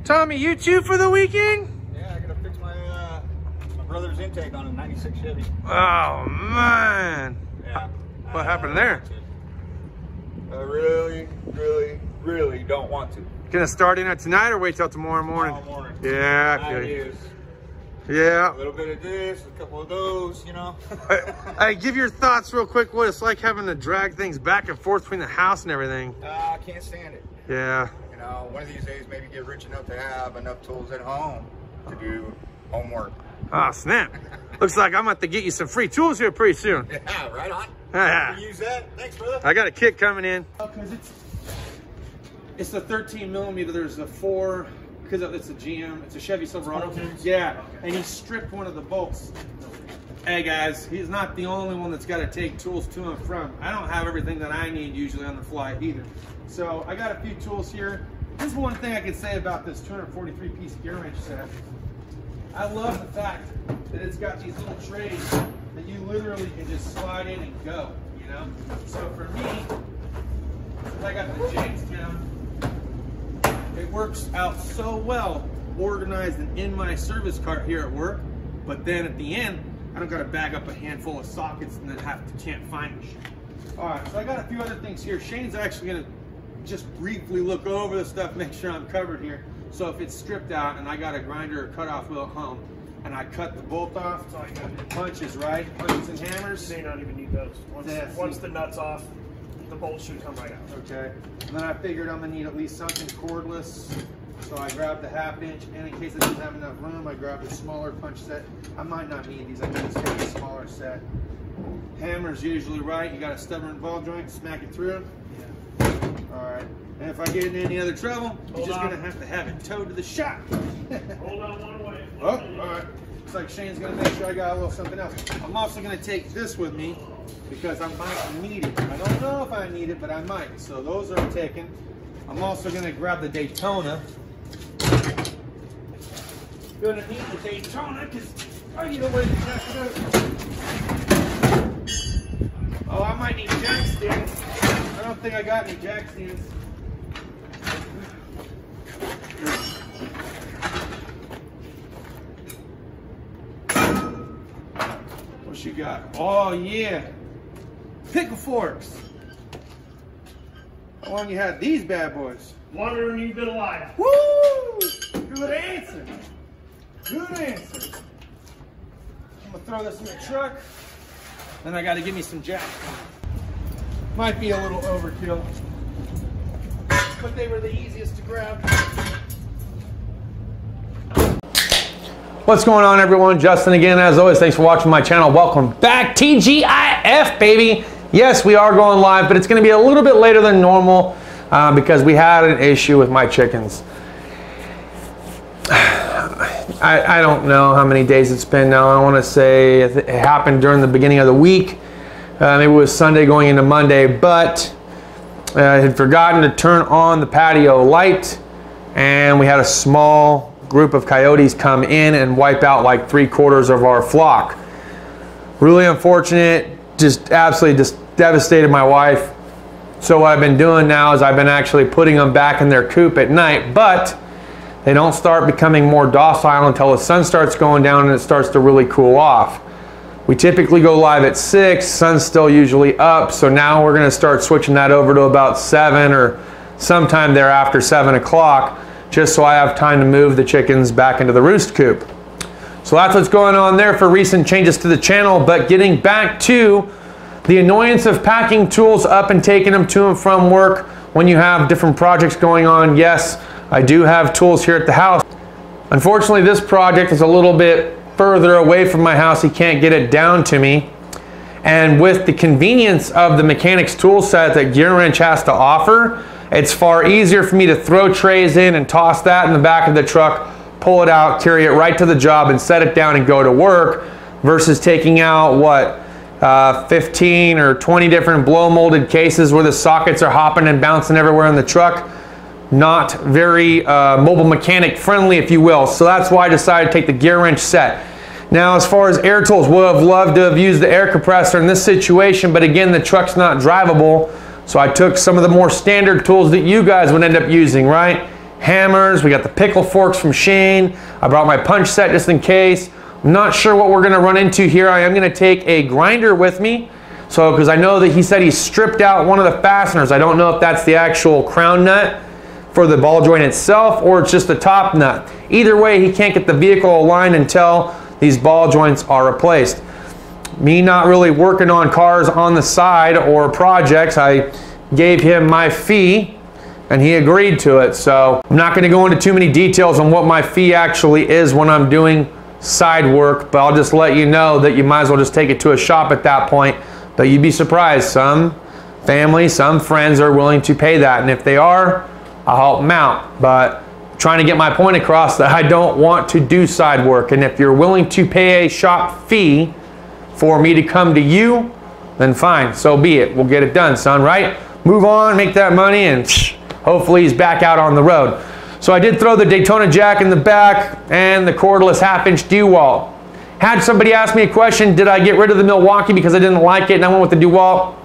Tommy, you too for the weekend? Yeah, I gotta fix my brother's intake on a 96 Chevy. Oh, man. Yeah. What happened there? I really don't want to. Gonna start in it tonight or wait till tomorrow morning? Tomorrow morning. Yeah, I feel you. A Yeah. little bit of this, a couple of those, you know. Hey, give your thoughts real quick what it's like having to drag things back and forth between the house and everything. I can't stand it. Yeah. You know, one of these days maybe get rich enough to have enough tools at home to do homework. Oh, snap. Looks like I'm going to have to get you some free tools here pretty soon. Yeah, right on. Yeah. Use that. Thanks, brother. I got a kit coming in. Because it's a 13 millimeter. There's a 4, because it's a GM. It's a Chevy Silverado. Yeah. And he stripped one of the bolts. Hey guys, he's not the only one that's got to take tools to and from. I don't have everything that I need usually on the fly either. So I got a few tools here. This is one thing I can say about this 243 piece Gearwrench set. I love the fact that it's got these little trays that you literally can just slide in and go, you know? So for me, since I got the Jamestown, it works out so well organized and in my service cart here at work, but then at the end, I don't got to bag up a handful of sockets and then can't find the shit. All right, so I got a few other things here. Shane's actually gonna just briefly look over the stuff, make sure I'm covered here. So if it's stripped out and I got a grinder or cutoff wheel at home, and I cut the bolt off, so I got the punches, right? Punches and hammers. You may not even need those. Once the nut's off, the bolt should come right out. Okay. And then I figured I'm gonna need at least something cordless. So I grabbed the 1/2 inch, and in case I didn't have enough room, I grabbed a smaller punch set. I might not need these, I can just get a smaller set. Hammer's usually right. You got a stubborn ball joint, smack it through. Yeah. All right. And if I get in any other trouble, you're just gonna have to have it towed to the shop. Hold on one way. Oh, all right. Looks like Shane's gonna make sure I got a little something else. I'm also gonna take this with me because I might need it. I don't know if I need it, but I might. So those are taken. I'm also gonna grab the Daytona. Gonna need the Daytona because I need a way to check it out. Oh, I might need jack stands. I don't think I got any jack stands. What you got? Oh yeah, pickle forks. How long you had these bad boys? Longer than you've been alive. Woo! Good answer. Good answer. I'm gonna throw this in the truck. Then I gotta give me some jacks. Might be a little overkill, but they were the easiest to grab. What's going on, everyone? Justin again, as always. Thanks for watching my channel. Welcome back, TGIF, baby. Yes, we are going live, but it's gonna be a little bit later than normal because we had an issue with my chickens. I don't know how many days it's been now. I want to say it happened during the beginning of the week. Maybe it was Sunday going into Monday, but I had forgotten to turn on the patio light, and we had a small group of coyotes come in and wipe out like 3/4 of our flock. Really unfortunate, just absolutely just devastated my wife. So what I've been doing now is I've been actually putting them back in their coop at night, but they don't start becoming more docile until the sun starts going down and it starts to really cool off. We typically go live at 6, sun's still usually up, so now we're gonna start switching that over to about 7 or sometime thereafter 7 o'clock, just so I have time to move the chickens back into the roost coop. So that's what's going on there for recent changes to the channel, but getting back to the annoyance of packing tools up and taking them to and from work when you have different projects going on. Yes, I do have tools here at the house. Unfortunately, this project is a little bit further away from my house. He can't get it down to me. And with the convenience of the mechanics tool set that Gearwrench has to offer, it's far easier for me to throw trays in and toss that in the back of the truck, pull it out, carry it right to the job and set it down and go to work, versus taking out, what, 15 or 20 different blow molded cases where the sockets are hopping and bouncing everywhere in the truck. Not very mobile mechanic friendly, if you will. So that's why I decided to take the Gearwrench set. Now, as far as air tools, would have loved to have used the air compressor in this situation, but again, the truck's not drivable. So I took some of the more standard tools that you guys would end up using, right? hammers. We got the pickle forks from Shane. I brought my punch set just in case. I'm not sure what we're gonna run into here. I am gonna take a grinder with me. So, because I know that he said he stripped out one of the fasteners. I don't know if that's the actual crown nut for the ball joint itself or it's just the top nut. Either way, he can't get the vehicle aligned until these ball joints are replaced. Me not really working on cars on the side or projects, I gave him my fee and he agreed to it. So I'm not gonna go into too many details on what my fee actually is when I'm doing side work, but I'll just let you know that you might as well just take it to a shop at that point. But you'd be surprised, some family, some friends are willing to pay that. And if they are, I'll help them out. But I'm trying to get my point across that I don't want to do side work. And if you're willing to pay a shop fee for me to come to you, then fine, so be it. We'll get it done, son, right? Move on, make that money, and hopefully he's back out on the road. So I did throw the Daytona jack in the back and the cordless half-inch DEWALT. Had somebody ask me a question, did I get rid of the Milwaukee because I didn't like it and I went with the DEWALT?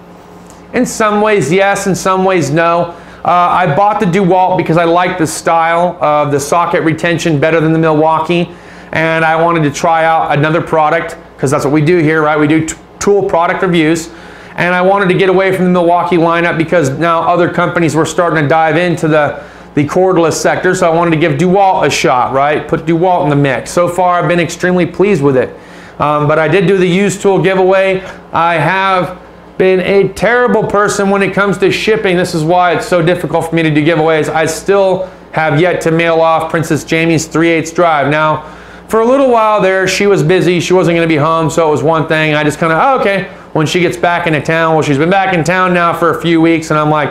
In some ways, yes. In some ways, no. I bought the DEWALT because I like the style of the socket retention better than the Milwaukee. And I wanted to try out another product because that's what we do here, right? We do tool product reviews. And I wanted to get away from the Milwaukee lineup because now other companies were starting to dive into the cordless sector, so I wanted to give DEWALT a shot, right? Put DEWALT in the mix. So far, I've been extremely pleased with it. But I did do the used tool giveaway. I have been a terrible person when it comes to shipping. This is why it's so difficult for me to do giveaways. I still have yet to mail off Princess Jamie's 3/8 drive. Now, for a little while there, she was busy. She wasn't going to be home, so it was one thing. I just kind of, oh, okay, when she gets back into town. Well, she's been back in town now for a few weeks, and I'm like,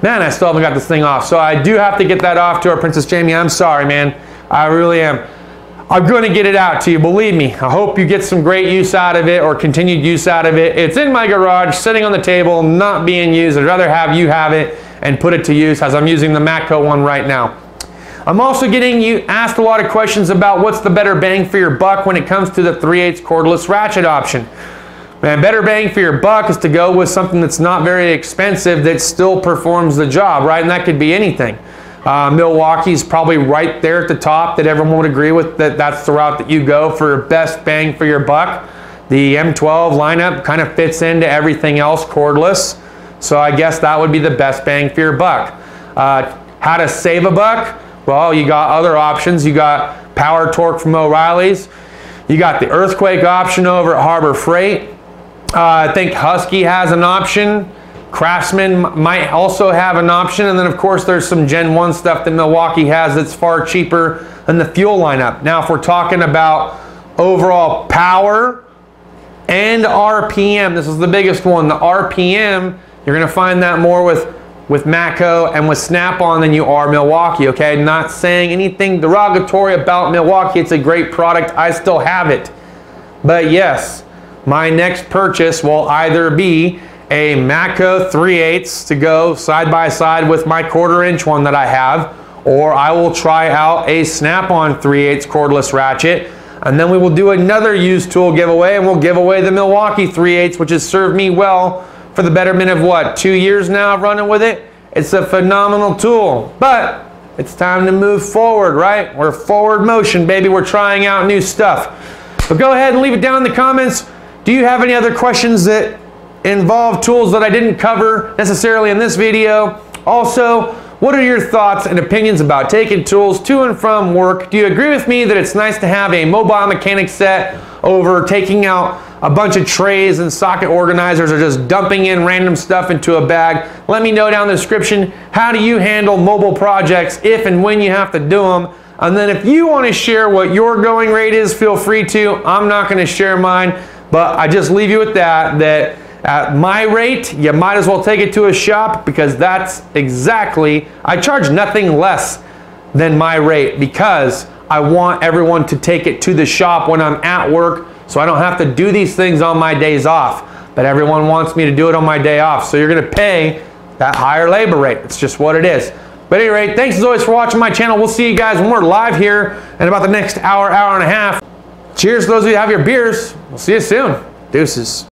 man, I still haven't got this thing off. So I do have to get that off to our Princess Jamie. I'm sorry, man. I really am. I'm going to get it out to you, believe me. I hope you get some great use out of it or continued use out of it. It's in my garage, sitting on the table, not being used. I'd rather have you have it and put it to use as I'm using the NOCO one right now. I'm also getting asked a lot of questions about what's the better bang for your buck when it comes to the 3/8 cordless ratchet option. Man, better bang for your buck is to go with something that's not very expensive that still performs the job, right? And that could be anything. Milwaukee's probably right there at the top that everyone would agree with, that's the route that you go for best bang for your buck. The M12 lineup kind of fits into everything else cordless. So I guess that would be the best bang for your buck. How to save a buck? Well, you got other options. You got Power Torque from O'Reilly's. You got the Earthquake option over at Harbor Freight. I think Husky has an option. Craftsman might also have an option. And then, of course, there's some Gen 1 stuff that Milwaukee has that's far cheaper than the fuel lineup. Now, if we're talking about overall power and RPM, this is the biggest one. The RPM, you're going to find that more with NOCO and with Snap-on than you are Milwaukee, okay? Not saying anything derogatory about Milwaukee. It's a great product. I still have it. But yes, my next purchase will either be a NOCO 3/8 to go side by side with my 1/4 inch one that I have, or I will try out a Snap-on 3/8 cordless ratchet, and then we will do another used tool giveaway, and we'll give away the Milwaukee 3/8, which has served me well for the betterment of what, 2 years now of running with it. It's a phenomenal tool, but it's time to move forward, right? We're forward motion, baby. We're trying out new stuff. But go ahead and leave it down in the comments. Do you have any other questions that involve tools that I didn't cover necessarily in this video? Also, what are your thoughts and opinions about taking tools to and from work? Do you agree with me that it's nice to have a mobile mechanic set over taking out a bunch of trays and socket organizers or just dumping in random stuff into a bag? Let me know down in the description, how do you handle mobile projects if and when you have to do them? And then if you want to share what your going rate is, feel free to. I'm not going to share mine, but I just leave you with that at my rate, you might as well take it to a shop, because that's exactly, I charge nothing less than my rate because I want everyone to take it to the shop when I'm at work, so I don't have to do these things on my days off. But everyone wants me to do it on my day off, so you're going to pay that higher labor rate. It's just what it is. But at any rate, thanks as always for watching my channel. We'll see you guys when we're live here in about the next hour, hour and a half. Cheers to those of you who have your beers. We'll see you soon. Deuces.